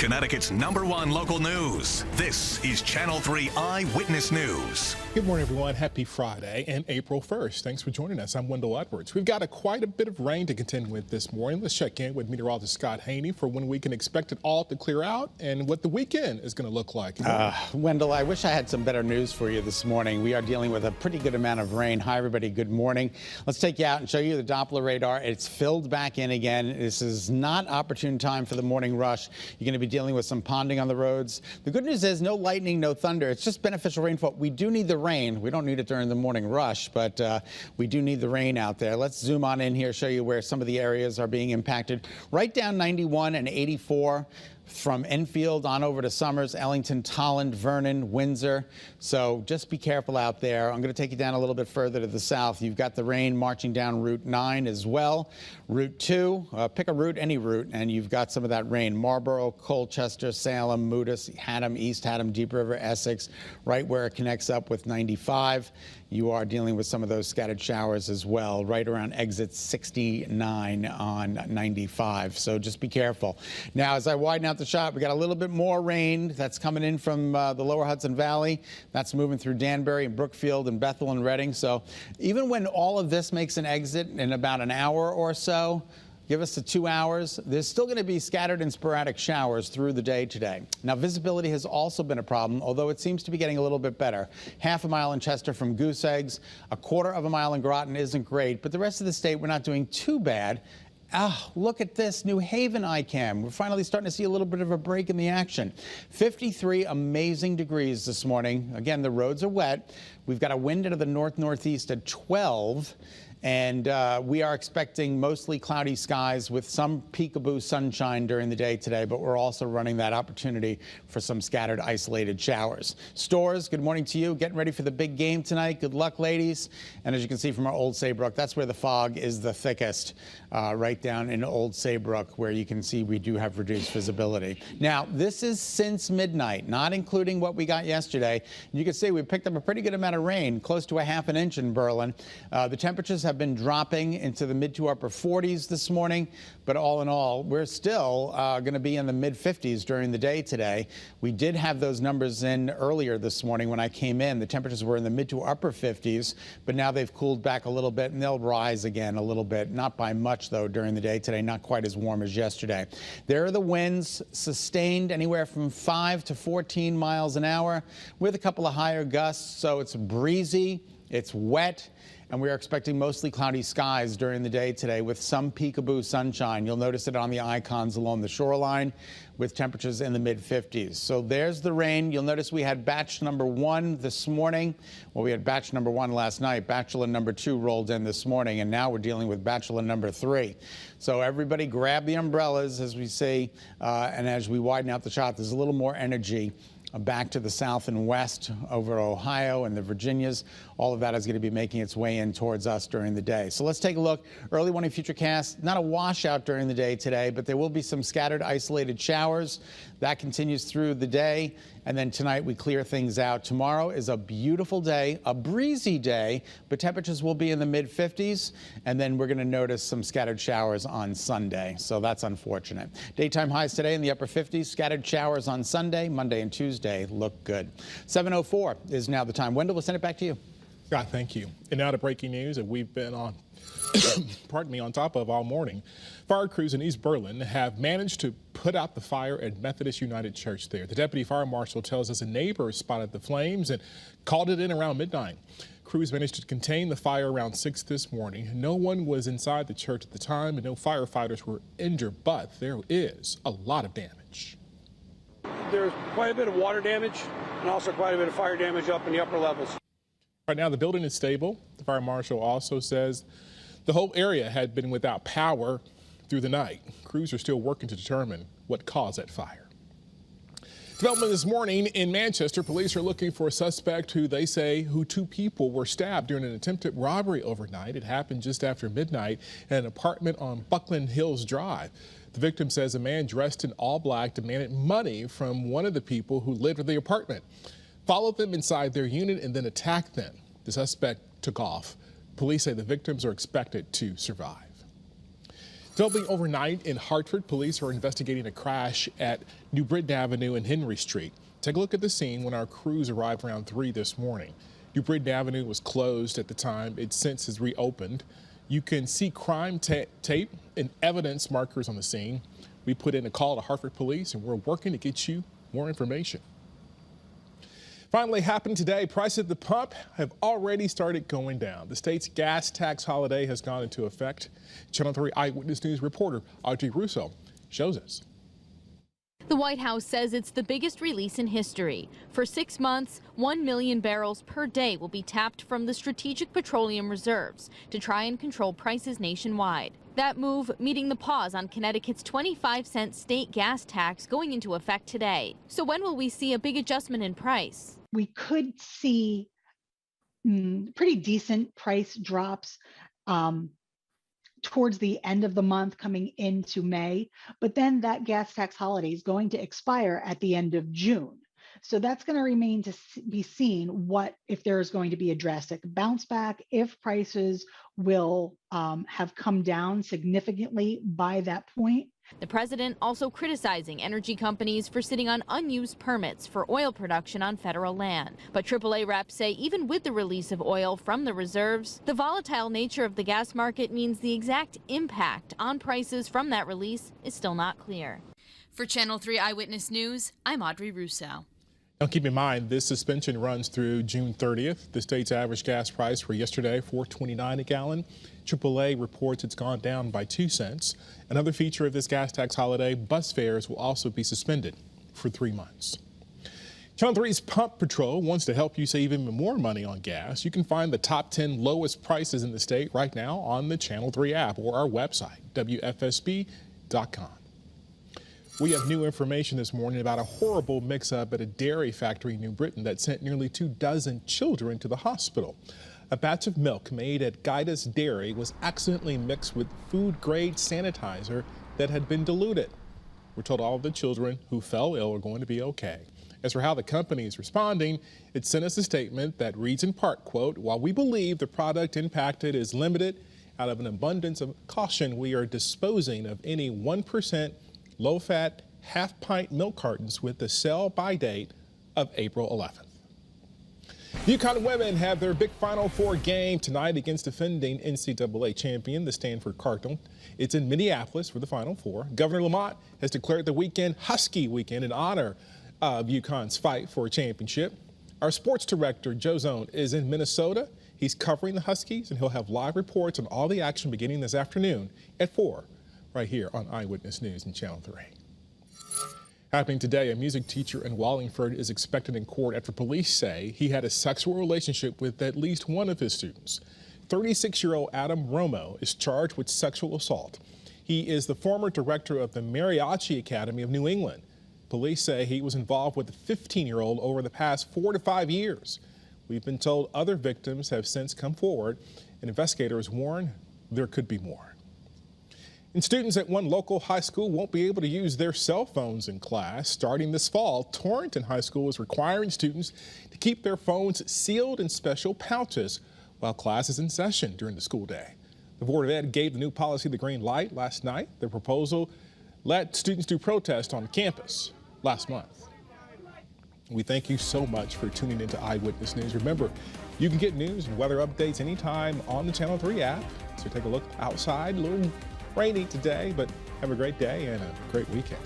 Connecticut's #1 local news. This is Channel 3 Eyewitness News. Good morning, everyone. Happy Friday and April 1st. Thanks for joining us. I'm Wendell Edwards. We've got quite a bit of rain to contend with this morning. Let's check in with meteorologist Scott Haney for when we can expect it all to clear out and what the weekend is going to look like. Wendell, I wish I had some better news for you this morning. We are dealing with a pretty good amount of rain. Hi, everybody. Good morning. Let's take you out and show you the Doppler radar. It's filled back in again. This is not opportune time for the morning rush. You're going to be dealing with some ponding on the roads. The good news is no lightning, no thunder. It's just beneficial rainfall. We do need the rain. We don't need it during the morning rush, but we do need the rain out there. Let's zoom on in here, show you where some of the areas are being impacted. Right down 91 and 84. From Enfield on over to Summers, Ellington, Tolland, Vernon, Windsor. So just be careful out there. I'm going to take you down a little bit further to the south. You've got the rain marching down Route 9 as well. Route 2, pick a route, any route, and you've got some of that rain. Marlborough, Colchester, Salem, Moodus, Haddam, East Haddam, Deep River, Essex, right where it connects up with 95. You are dealing with some of those scattered showers as well, right around exit 69 on 95. So just be careful. Now, as I widen out the shot, we got a little bit more rain that's coming in from the lower Hudson Valley. That's moving through Danbury and Brookfield and Bethel and Reading. So even when all of this makes an exit in about an hour or so, give us the 2 hours. There's still going to be scattered and sporadic showers through the day today. Now, visibility has also been a problem, although it seems to be getting a little bit better. Half a mile in Chester from Goose Eggs, a quarter of a mile in Groton isn't great, but the rest of the state, we're not doing too bad. Look at this, New Haven ICAM. We're finally starting to see a little bit of a break in the action. 53 amazing degrees this morning. Again, the roads are wet. We've got a wind into the north-northeast at 12. And we are expecting mostly cloudy skies with some peekaboo sunshine during the day today, but we're also running that opportunity for some scattered, isolated showers. Stores, good morning to you. Getting ready for the big game tonight. Good luck, ladies. And as you can see from our Old Saybrook, that's where the fog is the thickest, right down in Old Saybrook, where you can see we do have reduced visibility. Now, this is since midnight, not including what we got yesterday. You can see we picked up a pretty good amount of rain, close to a ½ an inch in Berlin. The temperatures have been dropping into the mid to upper 40s this morning, but all in all, we're still going to be in the mid 50s during the day today. We did have those numbers in earlier this morning when I came in. The temperatures were in the mid to upper 50s, but now they've cooled back a little bit and they'll rise again a little bit. Not by much, though, during the day today. Not quite as warm as yesterday. There are the winds sustained anywhere from 5 to 14 miles an hour with a couple of higher gusts, so it's breezy, it's wet. And we are expecting mostly cloudy skies during the day today with some peekaboo sunshine. You'll notice it on the icons along the shoreline with temperatures in the mid-50s. So there's the rain. You'll notice we had batch number 1 this morning. Well, we had batch number 1 last night. Bachelor number 2 rolled in this morning, and now we're dealing with bachelor number 3. So everybody grab the umbrellas, as we see, and as we widen out the shot, there's a little more energy back to the south and west over Ohio and the Virginias. All of that is going to be making its way in towards us during the day. So let's take a look. Early morning futurecast, not a washout during the day today, but there will be some scattered isolated showers. That continues through the day. And then tonight we clear things out. Tomorrow is a beautiful day, a breezy day, but temperatures will be in the mid-50s. And then we're going to notice some scattered showers on Sunday. So that's unfortunate. Daytime highs today in the upper 50s. Scattered showers on Sunday. Monday and Tuesday look good. 7:04 is now the time. Wendell, we'll send it back to you. Scott, thank you. And now to breaking news that we've been on, pardon me, on top of all morning. Fire crews in East Berlin have managed to put out the fire at Methodist United Church there. The deputy fire marshal tells us a neighbor spotted the flames and called it in around midnight. Crews managed to contain the fire around 6 this morning. No one was inside the church at the time and no firefighters were injured, but there is a lot of damage. There's quite a bit of water damage and also quite a bit of fire damage up in the upper levels. Right now, the building is stable. The fire marshal also says the whole area had been without power through the night. Crews are still working to determine what caused that fire. Development this morning in Manchester. Police are looking for a suspect who they say two people were stabbed during an attempted robbery overnight. It happened just after midnight in an apartment on Buckland Hills Drive. The victim says a man dressed in all black demanded money from one of the people who lived in the apartment, followed them inside their unit and then attacked them. The suspect took off. Police say the victims are expected to survive. Developing overnight in Hartford, police are investigating a crash at New Britain Avenue and Henry Street. Take a look at the scene when our crews arrived around 3 this morning. New Britain Avenue was closed at the time. It since has reopened. You can see crime tape and evidence markers on the scene. We put in a call to Hartford Police, and we're working to get you more information. Finally happened today. Prices at the pump have already started going down. The state's gas tax holiday has gone into effect. Channel 3 Eyewitness News reporter Audrey Russo shows us. The White House says it's the biggest release in history. For 6 months, 1 million barrels per day will be tapped from the Strategic Petroleum Reserves to try and control prices nationwide. That move meeting the pause on Connecticut's 25-cent state gas tax going into effect today. So when will we see a big adjustment in price? We could see pretty decent price drops towards the end of the month coming into May, but then that gas tax holiday is going to expire at the end of June. So that's going to remain to be seen if there is going to be a drastic bounce back, if prices will have come down significantly by that point. The president also criticizing energy companies for sitting on unused permits for oil production on federal land. But AAA reps say even with the release of oil from the reserves, the volatile nature of the gas market means the exact impact on prices from that release is still not clear. For Channel 3 Eyewitness News, I'm Audrey Russo. Now keep in mind, this suspension runs through June 30th. The state's average gas price for yesterday, $4.29 a gallon. AAA reports it's gone down by 2 cents. Another feature of this gas tax holiday, bus fares will also be suspended for 3 months. Channel 3's Pump Patrol wants to help you save even more money on gas. You can find the top 10 lowest prices in the state right now on the Channel 3 app or our website, WFSB.com. We have new information this morning about a horrible mix-up at a dairy factory in New Britain that sent nearly 24 children to the hospital. A batch of milk made at Guida's Dairy was accidentally mixed with food-grade sanitizer that had been diluted. We're told all of the children who fell ill are going to be okay. As for how the company is responding, it sent us a statement that reads in part, quote, "While we believe the product impacted is limited, out of an abundance of caution, we are disposing of any 1% low-fat, half-pint milk cartons with the sell-by date of April 11th. UConn women have their big Final Four game tonight against defending NCAA champion, the Stanford Cardinals. It's in Minneapolis for the Final Four. Governor Lamont has declared the weekend Husky Weekend in honor of UConn's fight for a championship. Our sports director, Joe Zone, is in Minnesota. He's covering the Huskies, and he'll have live reports on all the action beginning this afternoon at 4. Right here on Eyewitness News and Channel 3. Happening today, a music teacher in Wallingford is expected in court after police say he had a sexual relationship with at least one of his students. 36-year-old Adam Romo is charged with sexual assault. He is the former director of the Mariachi Academy of New England. Police say he was involved with a 15-year-old over the past 4 to 5 years. We've been told other victims have since come forward, and investigators warn there could be more. And students at one local high school won't be able to use their cell phones in class. Starting this fall, Torrington High School is requiring students to keep their phones sealed in special pouches while class is in session during the school day. The Board of Ed gave the new policy the green light last night. The proposal let students do protests on campus last month. We thank you so much for tuning into Eyewitness News. Remember, you can get news and weather updates anytime on the Channel 3 app. So take a look outside. A little rainy today, but have a great day and a great weekend.